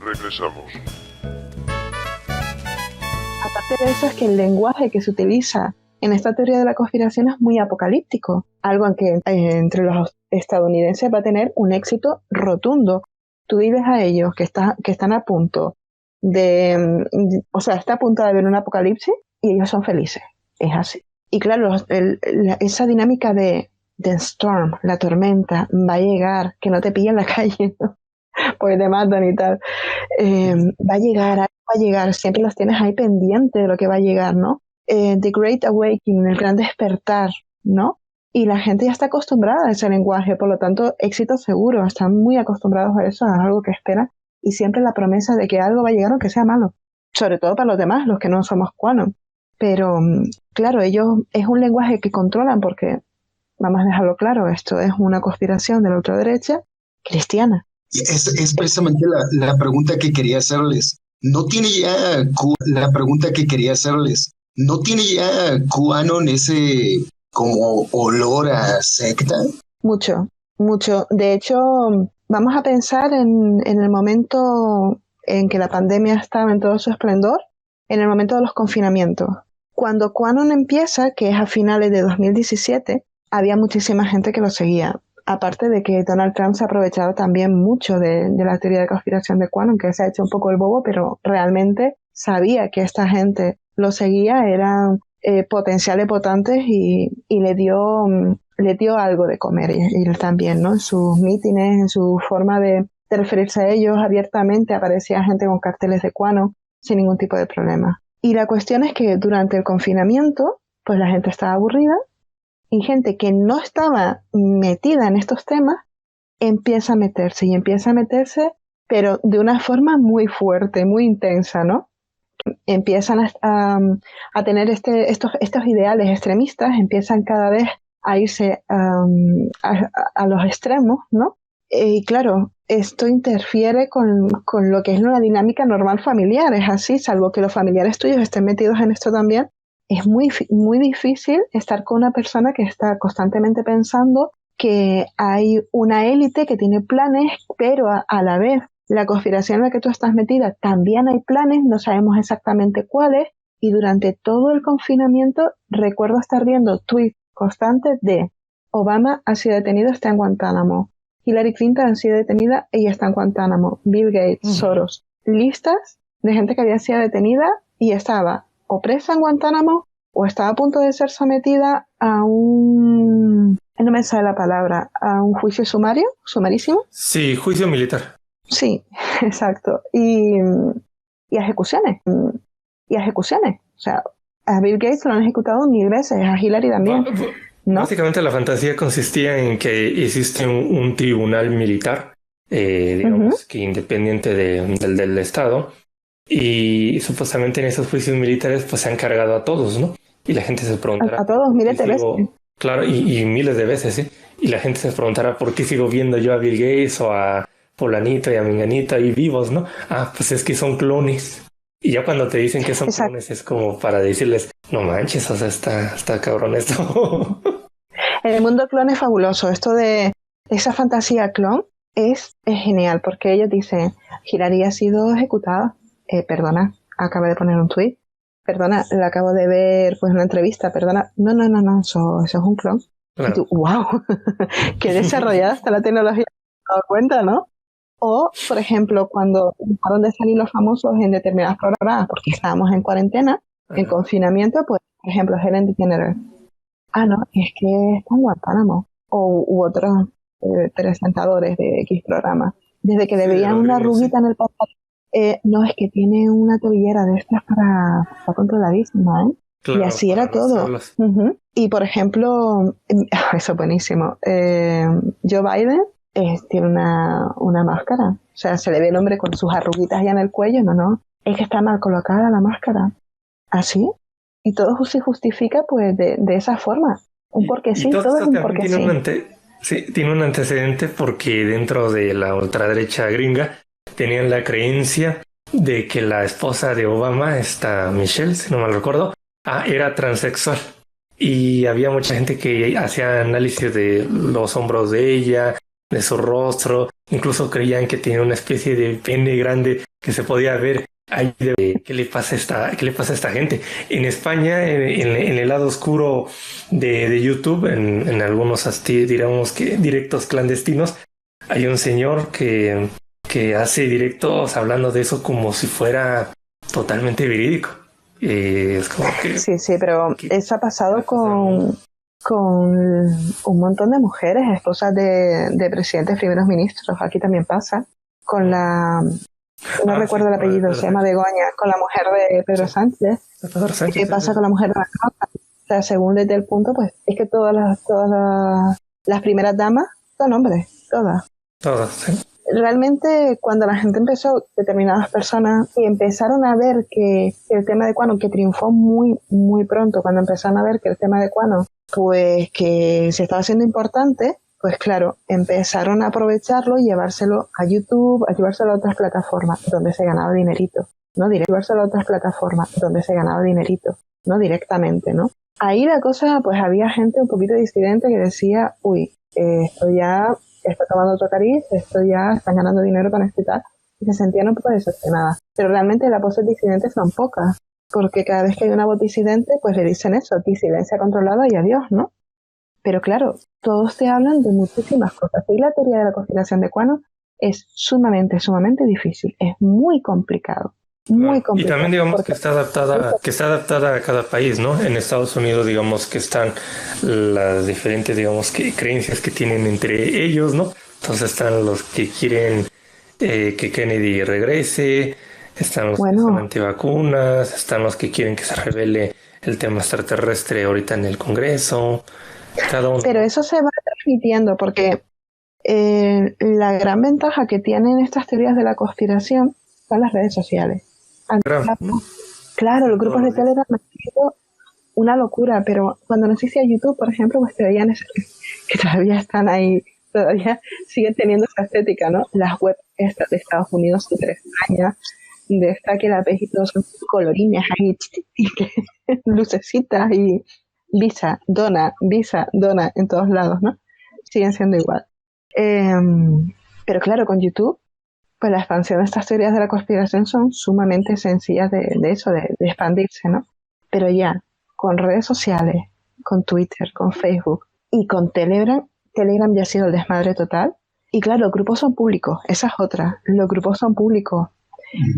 Regresamos. Aparte de eso, es que el lenguaje que se utiliza en esta teoría de la conspiración es muy apocalíptico, algo en que entre los estadounidenses va a tener un éxito rotundo. Tú diles a ellos que están a punto está a punto de haber un apocalipsis y ellos son felices. Es así. Y claro, esa dinámica de storm, la tormenta, va a llegar, que no te pilla en la calle, ¿no? Pues te matan y tal. Va a llegar, siempre los tienes ahí pendientes de lo que va a llegar, ¿no? The Great Awakening, el gran despertar, ¿no? Y la gente ya está acostumbrada a ese lenguaje, por lo tanto, éxito seguro, están muy acostumbrados a eso, a algo que esperan, y siempre la promesa de que algo va a llegar aunque sea malo, sobre todo para los demás, los que no somos QAnon. Pero, claro, ellos es un lenguaje que controlan porque, vamos a dejarlo claro, esto es una conspiración de la ultraderecha cristiana. Es precisamente la pregunta que quería hacerles. ¿No tiene ya QAnon ese como olor a secta? Mucho. De hecho, vamos a pensar en el momento en que la pandemia estaba en todo su esplendor, en el momento de los confinamientos. Cuando QAnon empieza, que es a finales de 2017, había muchísima gente que lo seguía. Aparte de que Donald Trump se ha aprovechado también mucho de la teoría de conspiración de QAnon, que se ha hecho un poco el bobo, pero realmente sabía que esta gente lo seguía, eran potenciales votantes y le dio algo de comer y él también, ¿no? En sus mítines, en su forma de referirse a ellos abiertamente, aparecía gente con carteles de QAnon sin ningún tipo de problema. Y la cuestión es que durante el confinamiento, pues la gente estaba aburrida y gente que no estaba metida en estos temas empieza a meterse, pero de una forma muy fuerte, muy intensa, ¿no? Empiezan a tener estos ideales extremistas, empiezan cada vez a irse a los extremos, ¿no? Y claro, esto interfiere con lo que es una dinámica normal familiar, es así, salvo que los familiares tuyos estén metidos en esto también. Es muy, muy difícil estar con una persona que está constantemente pensando que hay una élite que tiene planes, pero a la vez la conspiración en la que tú estás metida también hay planes, no sabemos exactamente cuáles, y durante todo el confinamiento recuerdo estar viendo tweets constantes de Obama ha sido detenido, está en Guantánamo, Hillary Clinton ha sido detenida, ella está en Guantánamo, Bill Gates, Soros, listas de gente que había sido detenida y estaba o presa en Guantánamo o estaba a punto de ser sometida a no me sale la palabra, a un juicio sumarísimo. Sí, juicio militar. Sí, exacto. Y ejecuciones. O sea, a Bill Gates lo han ejecutado 1000 veces, a Hillary también. ¿No? Básicamente la fantasía consistía en que existe un tribunal militar, digamos, que independiente del Estado, y supuestamente en esos juicios militares pues se han cargado a todos, ¿no? Y la gente se preguntará... A todos, miles de veces. Claro, y miles de veces, ¿sí? Y la gente se preguntará por qué sigo viendo yo a Bill Gates o a Polanito y a Menganito ahí vivos, ¿no? Ah, pues es que son clones. Y ya cuando te dicen que son clones es como para decirles, no manches, o sea, está cabrón esto. El mundo clon es fabuloso. Esto de esa fantasía clon es genial, porque ellos dicen, Hillary ha sido ejecutada. Perdona, acaba de poner un tuit. Perdona, la acabo de ver pues una entrevista. Perdona, no, eso es un clon. Claro. Y tú, wow, qué desarrollada está la tecnología. ¿Te has dado cuenta, no? O, por ejemplo, cuando dejaron de salir los famosos en determinadas programas porque estábamos en cuarentena, en confinamiento, pues, por ejemplo, Helen DeGeneres. Ah, no, es que está en Guantánamo. U otros presentadores de X programa. Desde que le veían una arruguita en el pantalón. No, es que tiene una tobillera de estas para controladísima, ¿eh? Claro, y así era todo. Y, por ejemplo, eso es buenísimo. Joe Biden tiene una máscara. O sea, se le ve el hombre con sus arruguitas ya en el cuello. No. Es que está mal colocada la máscara. ¿Así? Y todo se justifica pues de esa forma. Un porque sí, todo es un porque sí. Tiene un antecedente porque dentro de la ultraderecha gringa tenían la creencia de que la esposa de Obama, Michelle, si no mal recuerdo, era transexual. Y había mucha gente que hacía análisis de los hombros de ella, de su rostro, incluso creían que tenía una especie de pene grande que se podía ver ahí de qué le pasa a esta gente. En España, en el lado oscuro de YouTube, en algunos diríamos que directos clandestinos, hay un señor que hace directos hablando de eso como si fuera totalmente verídico. Es como que... Sí, pero eso ha pasado con un montón de mujeres, esposas de presidentes, primeros ministros. Aquí también pasa. Con la... No recuerdo el apellido, se llama Begoña, con la mujer de Pedro Sánchez. ¿Qué pasa con la mujer de Macron? O sea, según desde el punto, pues es que todas las primeras damas son hombres, todas. Todas, sí. Realmente, cuando la gente empezó, determinadas personas empezaron a ver que el tema de Quanon, que triunfó muy, muy pronto, cuando empezaron a ver que el tema de Quanon, pues que se estaba haciendo importante, pues claro, empezaron a aprovecharlo y llevárselo a YouTube, a llevárselo a otras plataformas donde se ganaba dinerito, ¿no? Llevárselo a otras plataformas donde se ganaba dinerito, no directamente, ¿no? Ahí la cosa, pues había gente un poquito disidente que decía, uy, esto ya está tomando otro cariz, esto ya están ganando dinero con esto y tal, y se sentían un poco decepcionadas. Pero realmente las voces disidentes son pocas, porque cada vez que hay una voz disidente, pues le dicen eso, disidencia controlada y adiós, ¿no? Pero claro, todos te hablan de muchísimas cosas. Y la teoría de la conspiración de Quanon es sumamente, sumamente difícil. Es muy complicado. Muy complicado. Y también digamos que está adaptada a cada país, ¿no? En Estados Unidos digamos que están las diferentes, digamos, que creencias que tienen entre ellos, ¿no? Entonces están los que quieren que Kennedy regrese, están los que son antivacunas, están los que quieren que se revele el tema extraterrestre ahorita en el Congreso. Cada uno. Pero eso se va transmitiendo porque la gran ventaja que tienen estas teorías de la conspiración son las redes sociales. Claro, los grupos de Telegram han sido una locura, pero cuando no existía YouTube, por ejemplo, pues te veían que todavía están ahí, todavía siguen teniendo esa estética, ¿no? Las webs de Estados Unidos súper extrañas, de esta que la ves y todos son colorines ahí, lucecitas y visa, dona en todos lados, ¿no? Siguen siendo igual. Pero claro, con YouTube, pues la expansión de estas teorías de la conspiración son sumamente sencillas de expandirse, ¿no? Pero ya, con redes sociales, con Twitter, con Facebook y con Telegram ya ha sido el desmadre total. Y claro, los grupos son públicos, esa es otra. Los grupos son públicos,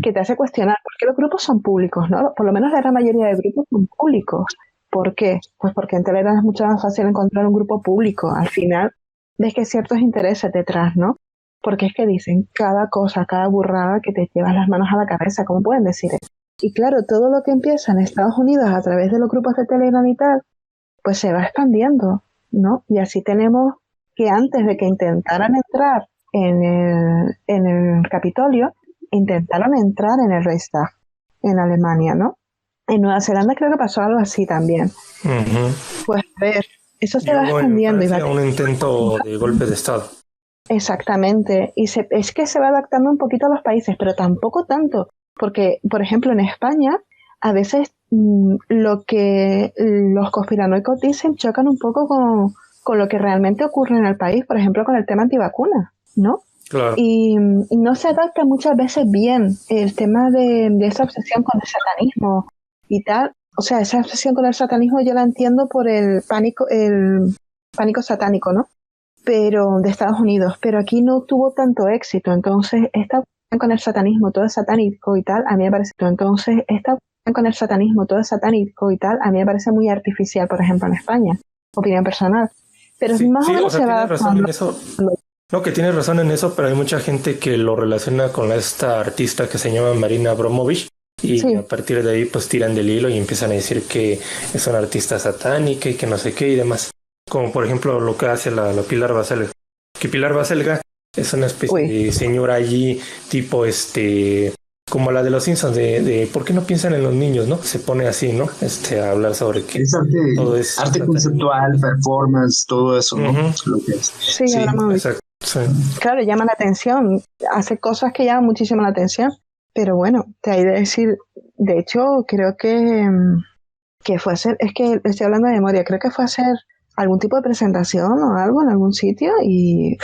que te hace cuestionar, ¿por qué los grupos son públicos, no? Por lo menos la gran mayoría de grupos son públicos. ¿Por qué? Pues porque en Telegram es mucho más fácil encontrar un grupo público. Al final ves que hay ciertos intereses detrás, ¿no? Porque es que dicen cada cosa, cada burrada que te llevas las manos a la cabeza. ¿Cómo pueden decir eso? Y claro, todo lo que empieza en Estados Unidos a través de los grupos de Telegram y tal, pues se va expandiendo, ¿no? Y así tenemos que antes de que intentaran entrar en el Capitolio, intentaron entrar en el Reichstag, en Alemania, ¿no? En Nueva Zelanda creo que pasó algo así también. Uh-huh. Pues a ver, eso se va expandiendo. Un intento de golpe de Estado. Exactamente. Y es que se va adaptando un poquito a los países, pero tampoco tanto. Porque, por ejemplo, en España, a veces lo que los conspiranoicos dicen chocan un poco con lo que realmente ocurre en el país. Por ejemplo, con el tema antivacuna, ¿no? Claro. Y no se adapta muchas veces bien el tema de esa obsesión con el satanismo y tal. O sea, esa obsesión con el satanismo yo la entiendo por el pánico satánico, ¿no? Pero de Estados Unidos. Pero aquí no tuvo tanto éxito. Entonces, esta obsesión con el satanismo, todo es satánico y tal, a mí me parece... Entonces, esta obsesión con el satanismo, todo es satánico y tal, a mí me parece muy artificial, por ejemplo, en España. Opinión personal. Pero sí, más o menos se va... No, que tienes razón en eso, pero hay mucha gente que lo relaciona con esta artista que se llama Marina Abramović y a partir de ahí pues tiran del hilo y empiezan a decir que es una artista satánica y que no sé qué y demás. Como por ejemplo lo que hace la Pilar Baselga. Que Pilar Baselga es una especie de señora allí tipo como la de los Simpsons de ¿por qué no piensan en los niños, no? Se pone así, ¿no? A hablar sobre que es todo es arte conceptual, performance, todo eso, ¿no? Uh-huh. Lo que es. Sí, exacto. Sí. Claro, llama la atención, hace cosas que llaman muchísimo la atención, pero bueno, te hay de decir, de hecho, creo que fue a hacer, es que estoy hablando de memoria, creo que fue a hacer algún tipo de presentación o algo en algún sitio y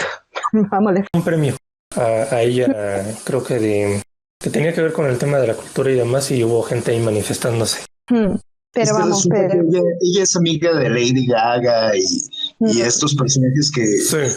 vamos, un premio a ella, creo que de que tenía que ver con el tema de la cultura y demás, y hubo gente ahí manifestándose. Pero vamos, ella es amiga de Lady Gaga y estos personajes que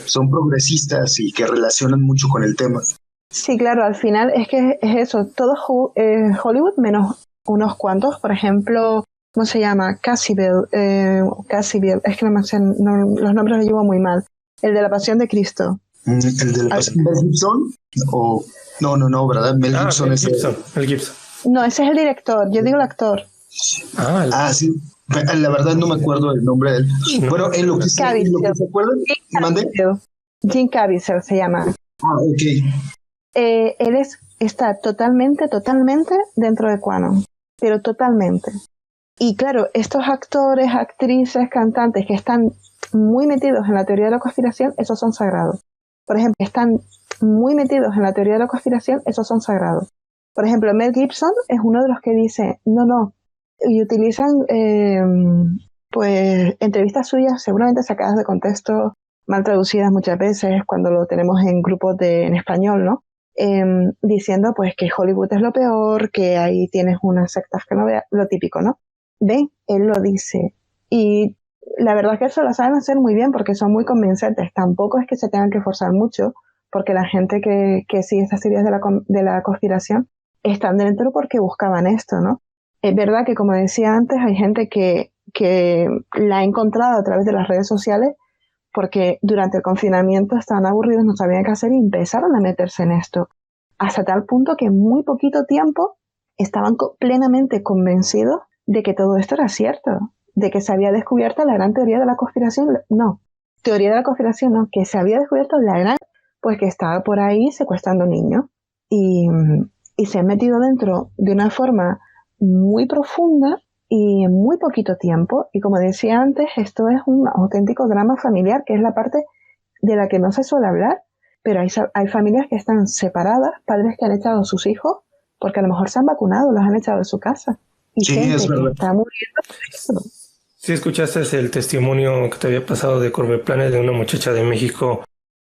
son progresistas y que relacionan mucho con el tema. Sí, claro, al final es que es eso, todo Hollywood menos unos cuantos, por ejemplo, ¿cómo se llama? Cassiville, es que los nombres los llevo muy mal. El de la Pasión de Cristo. ¿El de la Pasión de Gibson? O no, ¿verdad? Mel Gibson es Mel Gibson. No, ese es el director, yo digo el actor. Sí. La verdad no me acuerdo el nombre de él. Bueno, en lo que se acuerdan, Jim Caviezel se llama. Ok. Él está totalmente dentro de QAnon, pero totalmente. Y claro, estos actores, actrices, cantantes que están muy metidos en la teoría de la conspiración, esos son sagrados. Por ejemplo, están muy metidos en la teoría de la conspiración, esos son sagrados. Por ejemplo, Mel Gibson es uno de los que dice, no, y utilizan pues entrevistas suyas seguramente sacadas de contexto, mal traducidas muchas veces cuando lo tenemos en grupos en español, ¿no? Diciendo pues que Hollywood es lo peor, que ahí tienes unas sectas que no veas, lo típico, ¿no? Ven, él lo dice. Y la verdad es que eso lo saben hacer muy bien porque son muy convincentes. Tampoco es que se tengan que forzar mucho, porque la gente que sigue estas teorías de la conspiración están dentro porque buscaban esto, ¿no? Es verdad que, como decía antes, hay gente que la ha encontrado a través de las redes sociales porque durante el confinamiento estaban aburridos, no sabían qué hacer y empezaron a meterse en esto. Hasta tal punto que en muy poquito tiempo estaban plenamente convencidos de que todo esto era cierto, de que se había descubierto la gran teoría de la conspiración. No, teoría de la conspiración no, que se había descubierto la gran, pues que estaba por ahí secuestrando niños. Y se han metido dentro de una forma muy profunda y en muy poquito tiempo. Y como decía antes, esto es un auténtico drama familiar, que es la parte de la que no se suele hablar, pero hay familias que están separadas, padres que han echado a sus hijos porque a lo mejor se han vacunado, los han echado de su casa. Y sí, gente es verdad. que está muriendo por eso. Sí, escuchaste el testimonio que te había pasado de Corbeplanes de una muchacha de México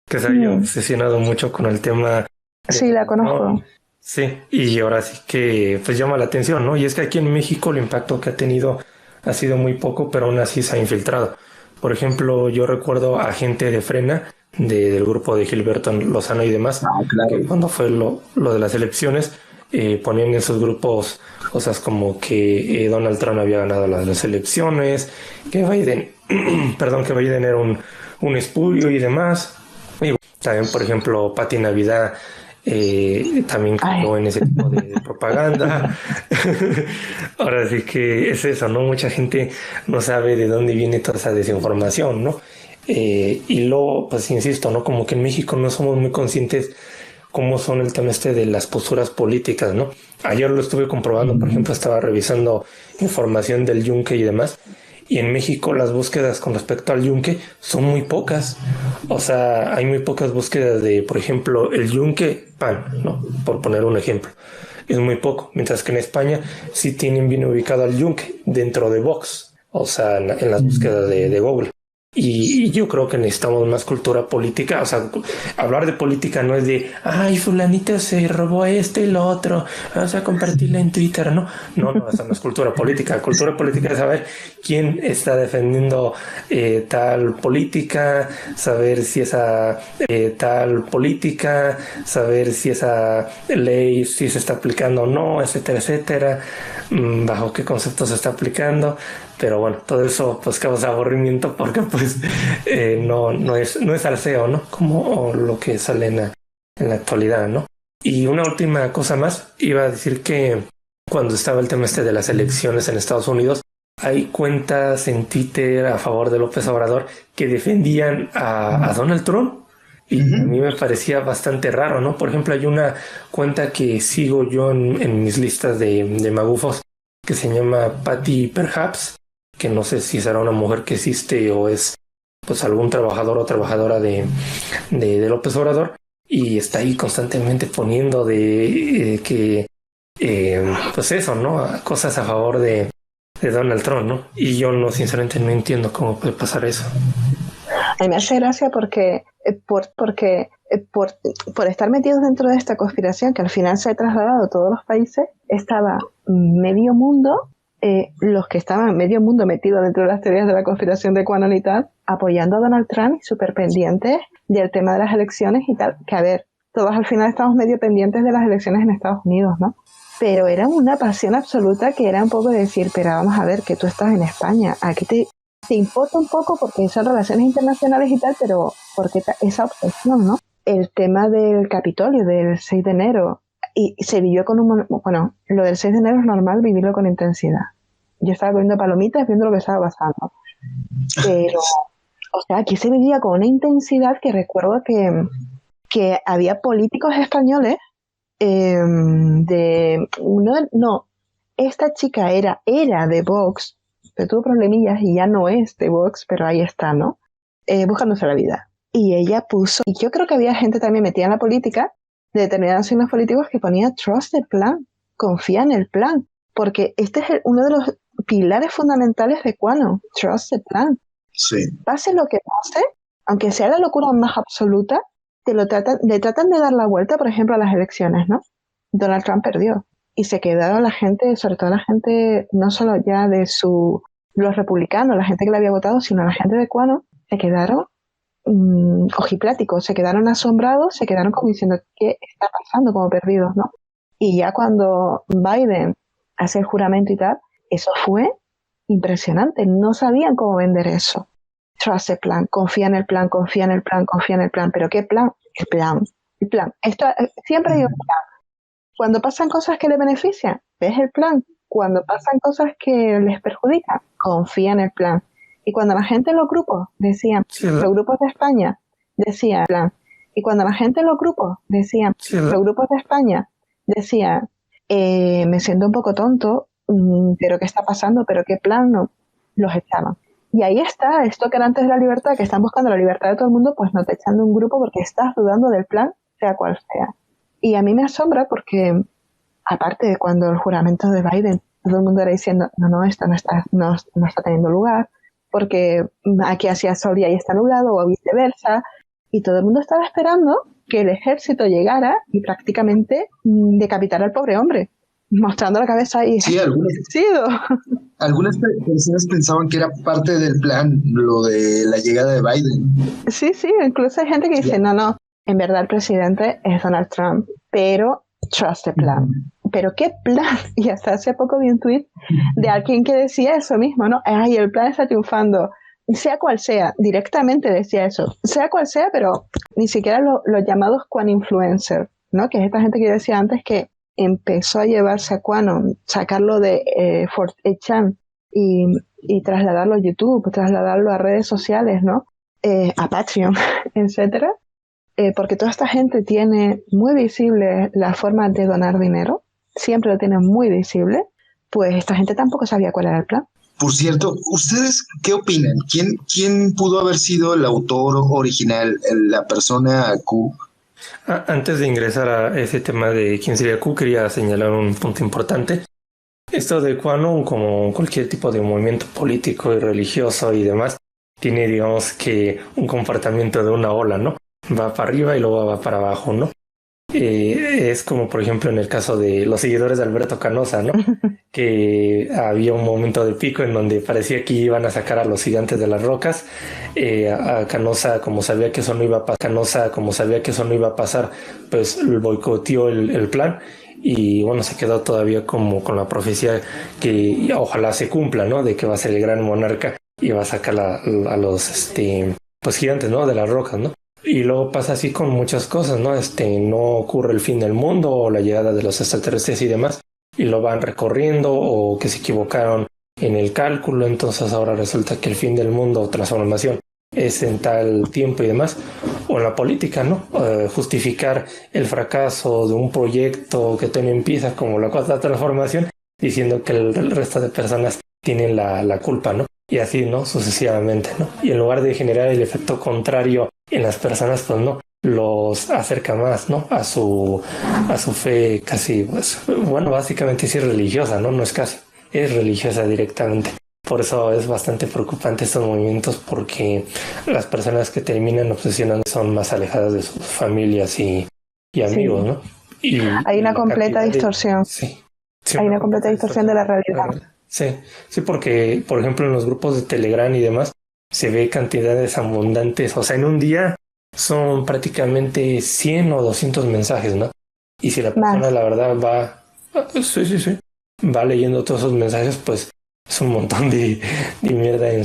que se había obsesionado mucho con el tema. Sí, la conozco. ¿No? Sí, y ahora sí que pues llama la atención, ¿no? Y es que aquí en México el impacto que ha tenido ha sido muy poco, pero aún así se ha infiltrado. Por ejemplo, yo recuerdo a gente de Frena, del grupo de Gilberto Lozano y demás, claro. que cuando fue lo de las elecciones, ponían en sus grupos cosas como que Donald Trump había ganado las elecciones, que Biden, que Biden era un espurio y demás. Y también, por ejemplo, Pati Navidad también cayó en ese tipo de propaganda. Ahora sí que es eso, ¿no? Mucha gente no sabe de dónde viene toda esa desinformación, ¿no? Y luego, pues insisto, ¿no? Como que en México no somos muy conscientes cómo son el tema de las posturas políticas, ¿no? Ayer lo estuve comprobando, por ejemplo, estaba revisando información del Yunque y demás, y en México las búsquedas con respecto al Yunque son muy pocas. O sea, hay muy pocas búsquedas de, por ejemplo, el Yunque PAN, ¿no? Por poner un ejemplo. Es muy poco, mientras que en España sí tienen bien ubicado al Yunque dentro de Vox, o sea, en las búsquedas de Google. Y yo creo que necesitamos más cultura política. O sea, hablar de política no es de ay, fulanito se robó esto y lo otro, vamos a compartirlo en Twitter, ¿no? No, esa no es cultura política. Cultura política es saber quién está defendiendo tal política, saber si esa tal política, saber si esa ley si se está aplicando o no, etcétera, etcétera, bajo qué concepto se está aplicando. Pero bueno, todo eso pues causa aburrimiento porque pues no es salseo, ¿no? Como lo que sale en la actualidad, ¿no? Y una última cosa más, iba a decir que cuando estaba el tema de las elecciones en Estados Unidos, hay cuentas en Twitter a favor de López Obrador que defendían a Donald Trump. Y a mí me parecía bastante raro, ¿no? Por ejemplo, hay una cuenta que sigo yo en mis listas de magufos que se llama Patty Perhaps, que no sé si será una mujer que existe o es pues algún trabajador o trabajadora de López Obrador, y está ahí constantemente poniendo que pues eso, ¿no? Cosas a favor de Donald Trump, ¿no? Y yo sinceramente no entiendo cómo puede pasar eso. A mí me hace gracia porque por estar metidos dentro de esta conspiración que al final se ha trasladado a todos los países, estaba medio mundo, los que estaban medio mundo metidos dentro de las teorías de la conspiración de QAnon y tal, apoyando a Donald Trump y súper pendientes del tema de las elecciones y tal, que a ver, todos al final estamos medio pendientes de las elecciones en Estados Unidos, ¿no? Pero era una pasión absoluta que era un poco de decir, pero vamos a ver, que tú estás en España, aquí te importa un poco porque son relaciones internacionales y tal, pero porque esa obsesión, ¿no? El tema del Capitolio, del 6 de enero, y se vivió con bueno, lo del 6 de enero es normal vivirlo con intensidad. Yo estaba comiendo palomitas viendo lo que estaba pasando. Pero, o sea, aquí se vivía con una intensidad que recuerdo que había políticos españoles esta chica era de Vox, pero tuvo problemillas y ya no es de Vox, pero ahí está, ¿no? Buscándose la vida. Y ella puso, y yo creo que había gente también metida en la política, de determinados signos políticos que ponía trust the plan, confía en el plan, porque este es uno de los pilares fundamentales de QAnon, trust the plan. Sí. Pase lo que pase, aunque sea la locura más absoluta, le tratan de dar la vuelta, por ejemplo, a las elecciones, ¿no? Donald Trump perdió y se quedaron la gente, sobre todo la gente, no solo ya de los republicanos, la gente que le había votado, sino la gente de QAnon, se quedaron ojipláticos, se quedaron asombrados, se quedaron como diciendo, ¿qué está pasando? Como perdidos, ¿no? Y ya cuando Biden hace el juramento y tal, eso fue impresionante, no sabían cómo vender eso. Trust the plan, confía en el plan, confía en el plan, confía en el plan. ¿Pero qué plan? El plan. Esto, siempre hay un plan. Cuando pasan cosas que le benefician, ves el plan. Cuando pasan cosas que les perjudican, confía en el plan. Y cuando la gente en los grupos decían, los grupos de España decían plan. Y cuando la gente en los grupos decían, los grupos de España decían, me siento un poco tonto, pero ¿qué está pasando? ¿Pero qué plan? No, los echaban. Y ahí está, esto que era antes de la libertad, que están buscando la libertad de todo el mundo, pues no te echan de un grupo porque estás dudando del plan, sea cual sea. Y a mí me asombra porque, aparte de cuando el juramento de Biden, todo el mundo era diciendo, no, esto no está teniendo lugar, porque aquí hacía sol y ahí está nublado, o viceversa, y todo el mundo estaba esperando que el ejército llegara y prácticamente decapitara al pobre hombre, mostrando la cabeza y... Sí, algunas personas pensaban que era parte del plan, lo de la llegada de Biden. Sí, incluso hay gente que dice, no, en verdad el presidente es Donald Trump, pero trust the plan. ¿Pero qué plan? Y hasta hace poco vi un tweet de alguien que decía eso mismo, ¿no? Ay, el plan está triunfando. Sea cual sea, directamente decía eso. Sea cual sea, pero ni siquiera los llamados QAnon influencers, ¿no? Que es esta gente que decía antes que empezó a llevarse a QAnon, sacarlo de 4chan y trasladarlo a YouTube, trasladarlo a redes sociales, ¿no? A Patreon, etcétera. Porque toda esta gente tiene muy visible la forma de donar dinero, siempre lo tiene muy visible, pues esta gente tampoco sabía cuál era el plan. Por cierto, ¿ustedes qué opinan? ¿Quién pudo haber sido el autor original, la persona Q? Antes de ingresar a ese tema de quién sería Q, quería señalar un punto importante. Esto de QAnon, como cualquier tipo de movimiento político y religioso y demás, tiene, digamos, que un comportamiento de una ola, ¿no? Va para arriba y luego va para abajo, ¿no? Es como, por ejemplo, en el caso de los seguidores de Alberto Canosa, ¿no? Que había un momento de pico en donde parecía que iban a sacar a los gigantes de las rocas. A Canosa, como sabía que eso no iba a pasar, pues boicoteó el plan. Y bueno, se quedó todavía como con la profecía que ojalá se cumpla, ¿no? De que va a ser el gran monarca y va a sacar a los pues gigantes, ¿no? De las rocas, ¿no? Y luego pasa así con muchas cosas, ¿no? No ocurre el fin del mundo o la llegada de los extraterrestres y demás, y lo van recorriendo o que se equivocaron en el cálculo, entonces ahora resulta que el fin del mundo o transformación es en tal tiempo y demás, o en la política, ¿no? Justificar el fracaso de un proyecto que tú no empiezas como la cuarta transformación, diciendo que el resto de personas tienen la culpa, ¿no? Y así, ¿no? Sucesivamente, ¿no? Y en lugar de generar el efecto contrario en las personas, pues no, los acerca más, ¿no? A su fe casi, pues, bueno, básicamente sí es religiosa, ¿no? No es casi, es religiosa directamente. Por eso es bastante preocupante estos movimientos, porque las personas que terminan obsesionando son más alejadas de sus familias y amigos, ¿no? Y hay una completa distorsión. Sí, hay una completa distorsión de la realidad. Sí, porque, por ejemplo, en los grupos de Telegram y demás, se ve cantidades abundantes. O sea, en un día son prácticamente 100 o 200 mensajes, ¿no? Y si la persona, la verdad, va leyendo todos esos mensajes, pues es un montón de mierda en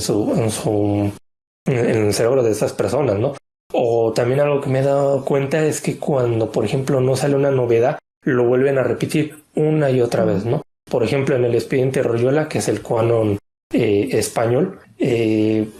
el cerebro de esas personas, ¿no? O también algo que me he dado cuenta es que cuando, por ejemplo, no sale una novedad, lo vuelven a repetir una y otra vez, ¿no? Por ejemplo, en el expediente Royola, que es el QAnon español,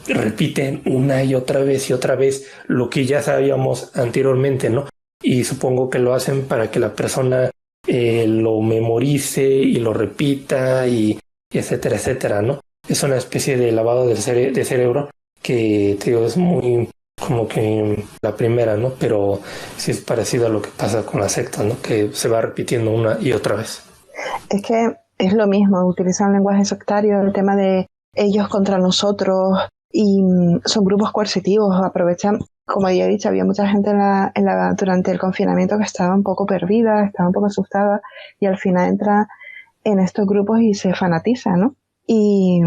repiten una y otra vez lo que ya sabíamos anteriormente, ¿no? Y supongo que lo hacen para que la persona lo memorice y lo repita y etcétera, etcétera, ¿no? Es una especie de lavado de cerebro que, te digo, es muy como que la primera, ¿no? Pero sí es parecido a lo que pasa con la secta, ¿no? Que se va repitiendo una y otra vez. Es que es lo mismo, utilizan lenguaje sectario, el tema de ellos contra nosotros, y son grupos coercitivos, aprovechan, como ya he dicho, había mucha gente durante el confinamiento que estaba un poco perdida, estaba un poco asustada, y al final entra en estos grupos y se fanatiza, ¿no? Y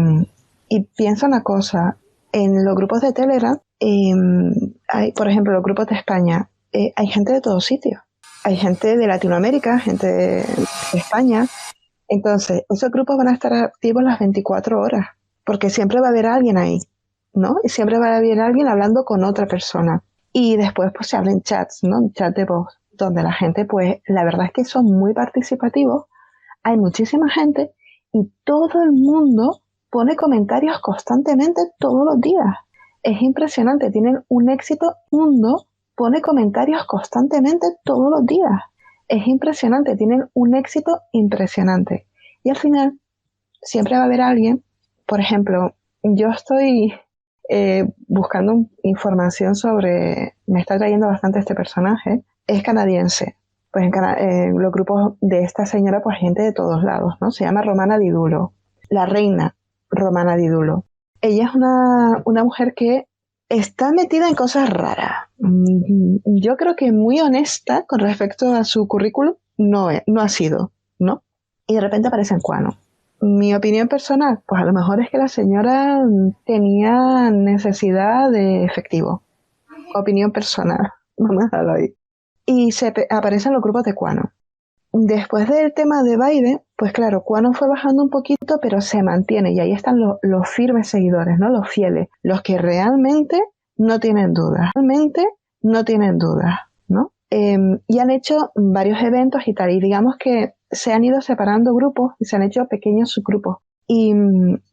piensa una cosa, en los grupos de Telegram, hay, por ejemplo, los grupos de España, hay gente de todos sitios. Hay gente de Latinoamérica, gente de España. Entonces, esos grupos van a estar activos las 24 horas, porque siempre va a haber alguien ahí, ¿no? Y siempre va a haber alguien hablando con otra persona. Y después, pues, se hablan chats, ¿no? Chat de voz, donde la gente, pues, la verdad es que son muy participativos. Hay muchísima gente y todo el mundo pone comentarios constantemente todos los días. Es impresionante, tienen un éxito. Mundo pone comentarios constantemente todos los días. Es impresionante, tienen un éxito impresionante. Y al final, siempre va a haber alguien, por ejemplo, yo estoy buscando información sobre, me está trayendo bastante este personaje, es canadiense. Pues en los grupos de esta señora, pues gente de todos lados, ¿no? Se llama Romana Didulo, la reina Romana Didulo. Ella es una mujer que está metida en cosas raras. Yo creo que muy honesta con respecto a su currículum no ha sido, ¿no? Y de repente aparece en QAnon. Mi opinión personal, pues a lo mejor es que la señora tenía necesidad de efectivo. Opinión personal, vamos a dejarlo ahí. Y aparecen los grupos de QAnon. Después del tema de Biden, pues claro, QAnon fue bajando un poquito, pero se mantiene, y ahí están los firmes seguidores, ¿no? Los fieles, los que realmente no tienen dudas, ¿no? Y han hecho varios eventos y tal, y digamos que se han ido separando grupos y se han hecho pequeños subgrupos. Y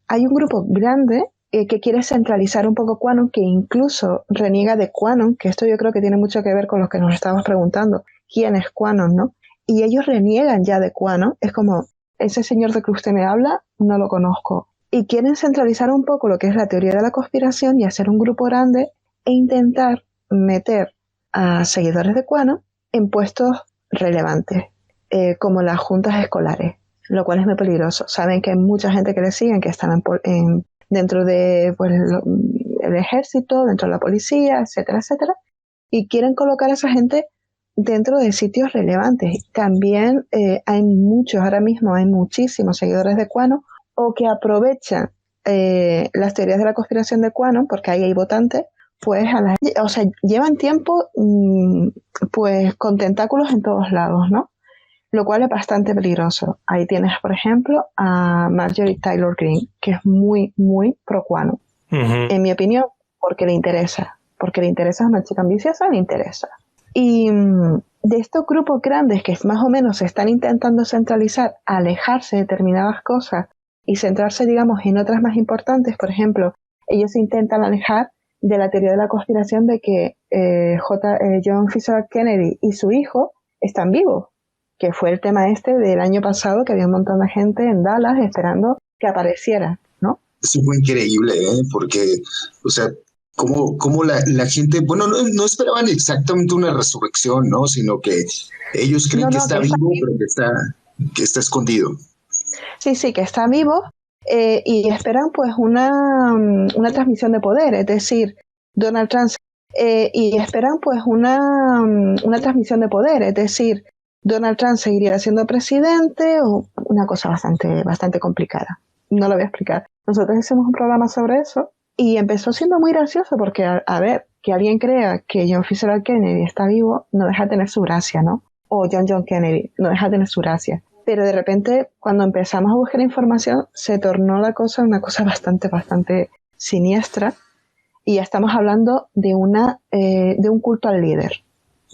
hay un grupo grande que quiere centralizar un poco QAnon, que incluso reniega de QAnon, que esto yo creo que tiene mucho que ver con lo que nos estábamos preguntando, ¿quién es QAnon, no? Y ellos reniegan ya de QAnon, es como, ese señor de que usted me habla, no lo conozco. Y quieren centralizar un poco lo que es la teoría de la conspiración y hacer un grupo grande e intentar meter a seguidores de QAnon en puestos relevantes, como las juntas escolares, lo cual es muy peligroso. Saben que hay mucha gente que les siguen, que están dentro de pues, el ejército, dentro de la policía, etcétera, etcétera, y quieren colocar a esa gente dentro de sitios relevantes. También ahora mismo hay muchísimos seguidores de QAnon o que aprovechan las teorías de la conspiración de QAnon, porque ahí hay votantes, pues llevan tiempo pues con tentáculos en todos lados, ¿no? Lo cual es bastante peligroso. Ahí tienes, por ejemplo, a Marjorie Taylor Greene, que es muy, muy pro QAnon. Uh-huh. En mi opinión, porque le interesa, es una chica ambiciosa, le interesa. Y de estos grupos grandes que más o menos se están intentando centralizar, alejarse de determinadas cosas y centrarse, digamos, en otras más importantes, por ejemplo, ellos se intentan alejar de la teoría de la conspiración de que John Fitzgerald Kennedy y su hijo están vivos, que fue el tema del año pasado, que había un montón de gente en Dallas esperando que apareciera, ¿no? Eso fue increíble, porque, o sea, como la gente, bueno, no esperaban exactamente una resurrección, ¿no? Sino que ellos creen que está vivo, pero que está escondido. Sí, que está vivo, y esperan pues una transmisión de poder, es decir, Donald Trump y esperan pues una transmisión de poder, es decir, Donald Trump seguiría siendo presidente o una cosa bastante complicada. No lo voy a explicar. Nosotros hicimos un programa sobre eso y empezó siendo muy gracioso porque, a ver, que alguien crea que John Fitzgerald Kennedy está vivo no deja de tener su gracia, ¿no? O John Kennedy no deja de tener su gracia. Pero de repente, cuando empezamos a buscar información, se tornó la cosa una cosa bastante siniestra y ya estamos hablando de un culto al líder.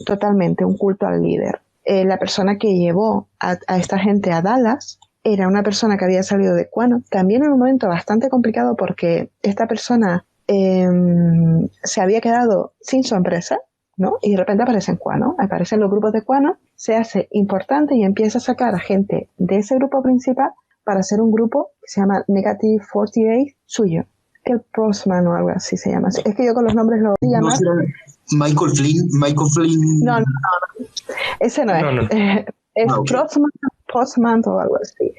Totalmente, un culto al líder. La persona que llevó a esta gente a Dallas era una persona que había salido de Quanon, también en un momento bastante complicado porque esta persona se había quedado sin su empresa, ¿no? Y de repente aparece en Quanon, aparecen los grupos de Quanon, se hace importante y empieza a sacar a gente de ese grupo principal para hacer un grupo que se llama Negative 48 suyo, que el Prosman o algo así se llama. Es que yo con los nombres lo voy a llamar. Michael Flynn. No, ese no es. No. Es Okay. Postman o algo así.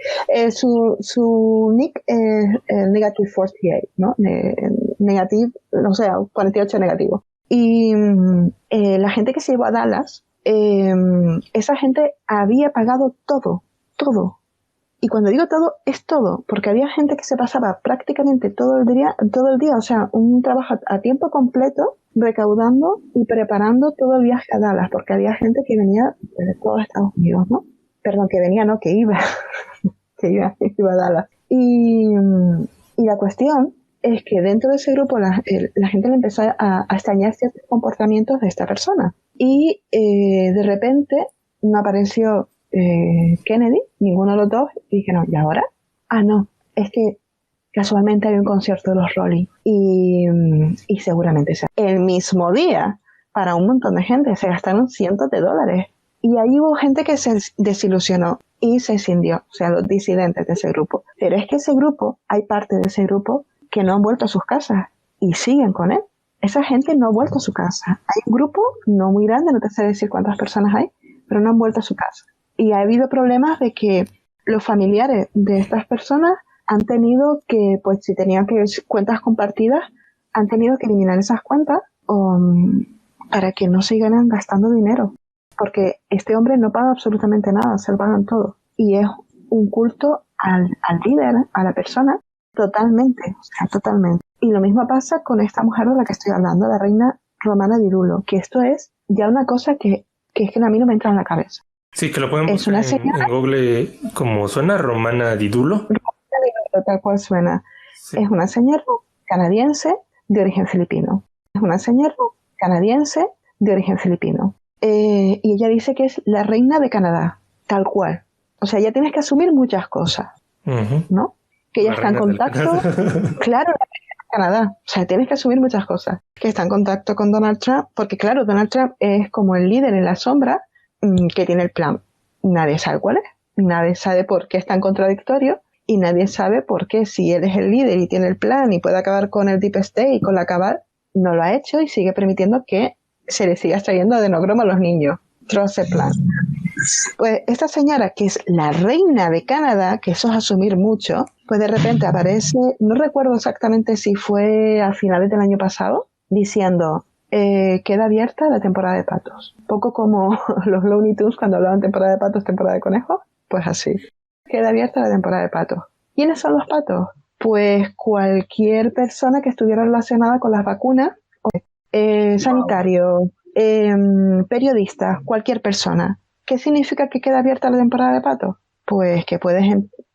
Su nick es Negative 48, ¿no? Negative, o sea, 48 negativo. Y la gente que se llevó a Dallas, esa gente había pagado todo. Y cuando digo todo, es todo, porque había gente que se pasaba prácticamente todo el día, o sea, un trabajo a tiempo completo, recaudando y preparando todo el viaje a Dallas, porque había gente que venía de todos Estados Unidos, ¿no? Perdón, que iba, iba a Dallas. Y la cuestión es que dentro de ese grupo la gente le empezó a extrañar ciertos comportamientos de esta persona. Y de repente no apareció Kennedy, ninguno de los dos, y dije, no, ¿y ahora? Ah, no, es que casualmente hay un concierto de los Rolling y seguramente el mismo día, para un montón de gente, se gastaron cientos de dólares. Y ahí hubo gente que se desilusionó y se escindió, o sea, los disidentes de ese grupo. Pero es que ese grupo, hay parte de ese grupo que no han vuelto a sus casas y siguen con él. Esa gente no ha vuelto a su casa. Hay un grupo no muy grande, no te sé decir cuántas personas hay, pero no han vuelto a su casa. Y ha habido problemas de que los familiares de estas personas han tenido que, pues si tenían que cuentas compartidas, han tenido que eliminar esas cuentas para que no sigan gastando dinero. Porque este hombre no paga absolutamente nada, se lo pagan todo. Y es un culto al líder, a la persona, totalmente, o sea, totalmente. Y lo mismo pasa con esta mujer de la que estoy hablando, la reina romana Didulo, que esto es ya una cosa que es que a mí no me entra en la cabeza. Sí, que lo pueden buscar en Google como suena, Romana Didulo. Tal cual suena. Sí. Es una señora canadiense de origen filipino. Y ella dice que es la reina de Canadá, tal cual. O sea, ya tienes que asumir muchas cosas, ¿no? Que ella está en contacto, claro, la reina de Canadá. O sea, tienes que asumir muchas cosas. Que está en contacto con Donald Trump, porque claro, Donald Trump es como el líder en la sombra que tiene el plan. Nadie sabe cuál es, nadie sabe por qué es tan contradictorio y nadie sabe por qué, si él es el líder y tiene el plan y puede acabar con el Deep State y con la cabal, no lo ha hecho y sigue permitiendo que se le siga extrayendo adenocromo a los niños. Troce plan. Pues esta señora, que es la reina de Canadá, que eso es asumir mucho, pues de repente aparece, no recuerdo exactamente si fue a finales del año pasado, diciendo, queda abierta la temporada de patos. Poco como los Looney Tunes cuando hablaban temporada de patos, temporada de conejos, pues así. Queda abierta la temporada de patos. ¿Quiénes son los patos? Pues cualquier persona que estuviera relacionada con las vacunas, sanitarios, periodistas, cualquier persona. ¿Qué significa que queda abierta la temporada de patos? Pues que puedes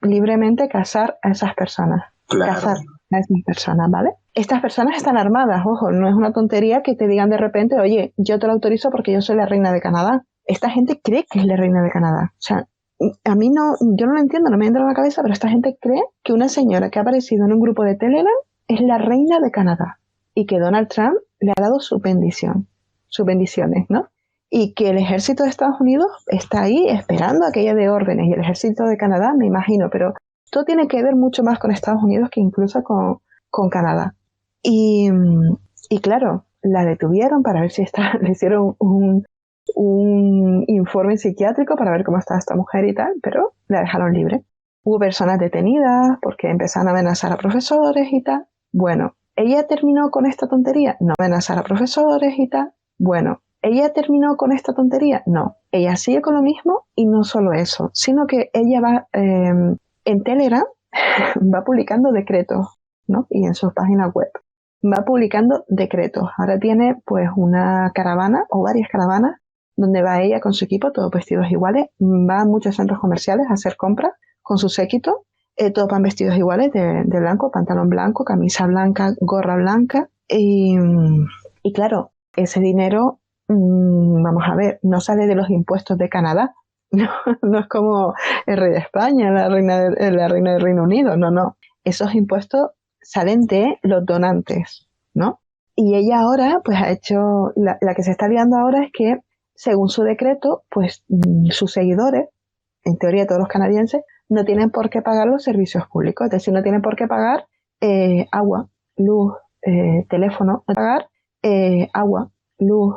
libremente cazar a esas personas. Claro. Cazar a esas personas, ¿vale? Estas personas están armadas, ojo, no es una tontería que te digan de repente, oye, yo te lo autorizo porque yo soy la reina de Canadá. Esta gente cree que es la reina de Canadá. O sea, a mí no, yo no lo entiendo, no me entra en la cabeza, pero esta gente cree que una señora que ha aparecido en un grupo de Telegram es la reina de Canadá y que Donald Trump le ha dado sus bendiciones, ¿no? Y que el ejército de Estados Unidos está ahí esperando a que ella dé órdenes y el ejército de Canadá, me imagino, pero todo tiene que ver mucho más con Estados Unidos que incluso con Canadá. Y claro, la detuvieron para ver si le hicieron un informe psiquiátrico para ver cómo estaba esta mujer y tal, pero la dejaron libre. Hubo personas detenidas porque empezaron a amenazar a profesores y tal. Bueno, ¿ella terminó con esta tontería? No. ¿Amenazar a profesores y tal? Bueno, ¿ella terminó con esta tontería? No. Ella sigue con lo mismo y no solo eso, sino que ella va en Telegram, va publicando decretos, ¿no? Y en sus páginas web. Va publicando decretos. Ahora tiene pues una caravana o varias caravanas donde va ella con su equipo, todos vestidos iguales. Va a muchos centros comerciales a hacer compras con su séquito, todos van vestidos iguales, de blanco, pantalón blanco, camisa blanca, gorra blanca, y claro, ese dinero, vamos a ver, no sale de los impuestos de Canadá, no es como el rey de España, la reina del Reino Unido, no, esos impuestos salen de los donantes, ¿no? Y ella ahora, pues ha hecho, la que se está liando ahora es que, según su decreto, pues sus seguidores, en teoría todos los canadienses, no tienen por qué pagar los servicios públicos, es decir, no tienen por qué pagar agua, luz, teléfono, no pagar agua, luz,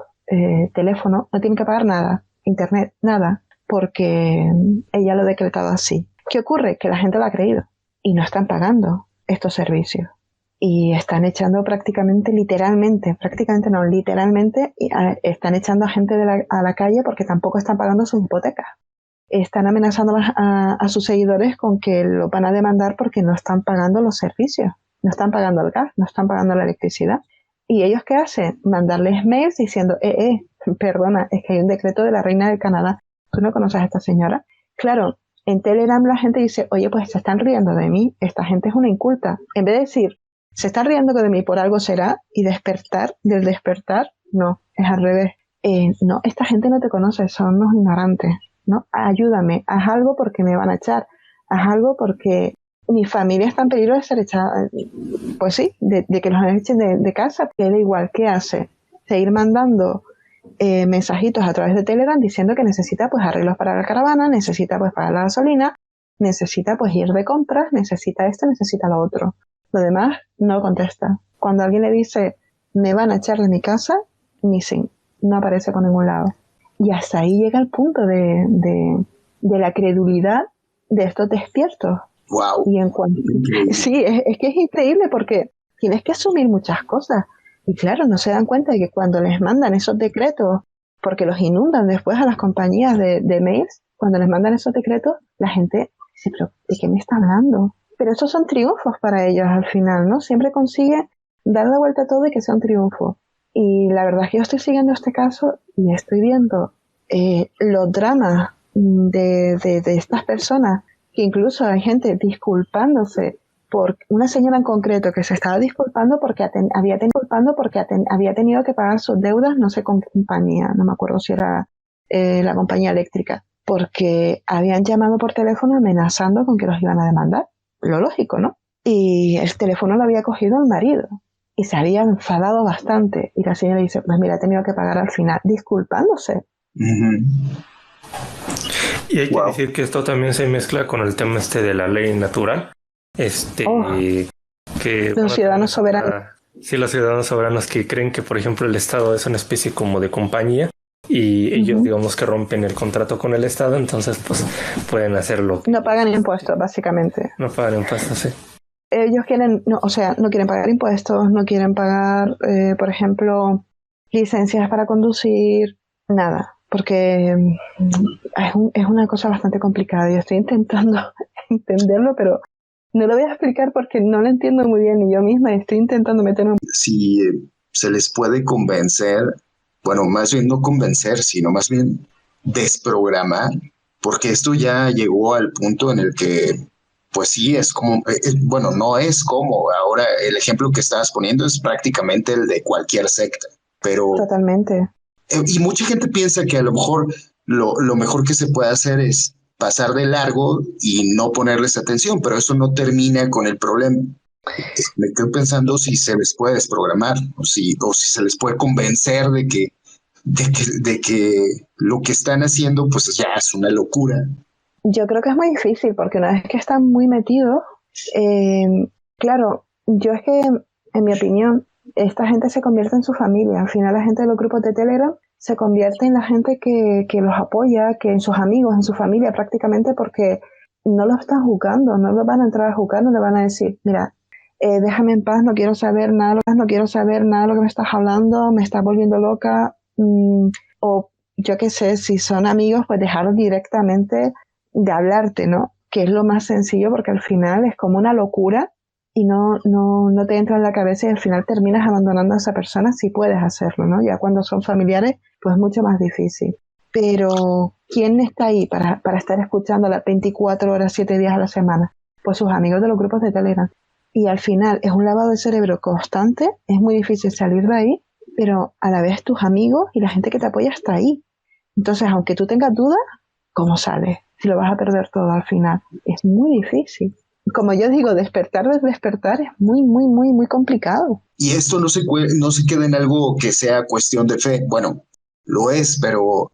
teléfono, no tienen que pagar nada, internet, nada, porque ella lo ha decretado así. ¿Qué ocurre? Que la gente lo ha creído y no están pagando estos servicios y están echando prácticamente están echando a gente a la calle porque tampoco están pagando sus hipotecas. Están amenazando a sus seguidores con que lo van a demandar porque no están pagando los servicios, no están pagando el gas, no están pagando la electricidad. ¿Y ellos qué hacen? Mandarles mails diciendo, perdona, es que hay un decreto de la reina del Canadá. ¿Tú no conoces a esta señora? Claro, en Telegram la gente dice, oye, pues se están riendo de mí, esta gente es una inculta. En vez de decir, se están riendo de mí, por algo será, y despertar, no, es al revés. No, esta gente no te conoce, son unos ignorantes. ¿No? Ayúdame, haz algo porque me van a echar, haz algo porque mi familia está en peligro de ser echada, pues sí, de que los echen de casa, que da igual, ¿qué hace? Seguir mandando mensajitos a través de Telegram diciendo que necesita pues arreglos para la caravana, necesita pues pagar la gasolina, necesita pues ir de compras, necesita esto, necesita lo otro. Lo demás no contesta. Cuando alguien le dice me van a echar de mi casa, missing, no aparece por ningún lado. Y hasta ahí llega el punto de la credulidad de estos despiertos. Wow. Y sí, es que es increíble porque tienes que asumir muchas cosas. Y claro, no se dan cuenta de que cuando les mandan esos decretos, porque los inundan después a las compañías de mails, cuando les mandan esos decretos, la gente dice, pero ¿de qué me está hablando? Pero esos son triunfos para ellos al final, ¿no? Siempre consigue dar la vuelta a todo y que sea un triunfo. Y la verdad es que yo estoy siguiendo este caso y estoy viendo los dramas de estas personas, que incluso hay gente disculpándose por una señora en concreto que se estaba disculpando porque había tenido que pagar sus deudas, no sé con qué compañía, no me acuerdo si era la compañía eléctrica, porque habían llamado por teléfono amenazando con que los iban a demandar. Lo lógico, ¿no? Y el teléfono lo había cogido el marido. Y se había enfadado bastante. Y la señora dice, pues mira, he tenido que pagar al final, disculpándose. Uh-huh. Y hay que decir que esto también se mezcla con el tema de la ley natural. Que los ciudadanos soberanos. Sí, los ciudadanos soberanos que creen que, por ejemplo, el Estado es una especie como de compañía y ellos, digamos, que rompen el contrato con el Estado, entonces, pues, pueden hacerlo. No pagan impuestos, básicamente. No pagan impuestos, sí. Ellos quieren, no quieren pagar impuestos, no quieren pagar, por ejemplo, licencias para conducir, nada, porque es una cosa bastante complicada. Yo estoy intentando entenderlo, pero no lo voy a explicar porque no lo entiendo muy bien ni yo misma y estoy intentando meterme. Si se les puede convencer, bueno, más bien no convencer, sino más bien desprogramar, porque esto ya llegó al punto en el que pues sí, es como, bueno, no es como, ahora el ejemplo que estabas poniendo es prácticamente el de cualquier secta, pero... Totalmente. Y mucha gente piensa que a lo mejor lo mejor que se puede hacer es pasar de largo y no ponerles atención, pero eso no termina con el problema. Me estoy pensando si se les puede desprogramar o si se les puede convencer de que lo que están haciendo pues ya es una locura. Yo creo que es muy difícil porque una vez que están muy metidos, claro, yo es que, en mi opinión, esta gente se convierte en su familia. Al final la gente de los grupos de Telegram se convierte en la gente que los apoya, que en sus amigos, en su familia prácticamente, porque no lo están juzgando, no lo van a entrar a juzgar, no le van a decir, mira, déjame en paz, no quiero saber nada, no quiero saber nada de lo que me estás hablando, me estás volviendo loca, o yo qué sé, si son amigos, pues dejarlos directamente de hablarte, ¿no? Que es lo más sencillo, porque al final es como una locura y no te entra en la cabeza y al final terminas abandonando a esa persona si puedes hacerlo, ¿no? Ya cuando son familiares, pues mucho más difícil. Pero, ¿quién está ahí para estar escuchando las 24 horas, 7 días a la semana? Pues sus amigos de los grupos de Telegram. Y al final es un lavado de cerebro constante, es muy difícil salir de ahí, pero a la vez tus amigos y la gente que te apoya está ahí. Entonces, aunque tú tengas dudas, ¿cómo sales? Si lo vas a perder todo al final. Es muy difícil. Como yo digo, despertar es muy, muy, muy, muy complicado. Y esto no se queda en algo que sea cuestión de fe. Bueno, lo es, pero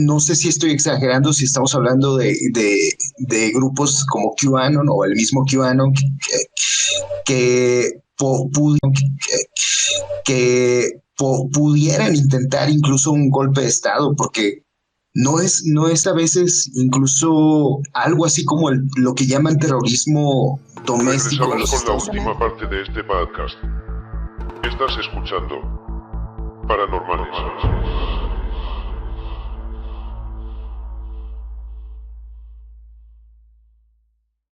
no sé si estoy exagerando si estamos hablando de grupos como QAnon o el mismo QAnon que pudieran intentar incluso un golpe de estado, porque no es a veces incluso algo así como lo que llaman terrorismo doméstico. Regresamos con la última parte de este podcast. Estás escuchando Paranormales.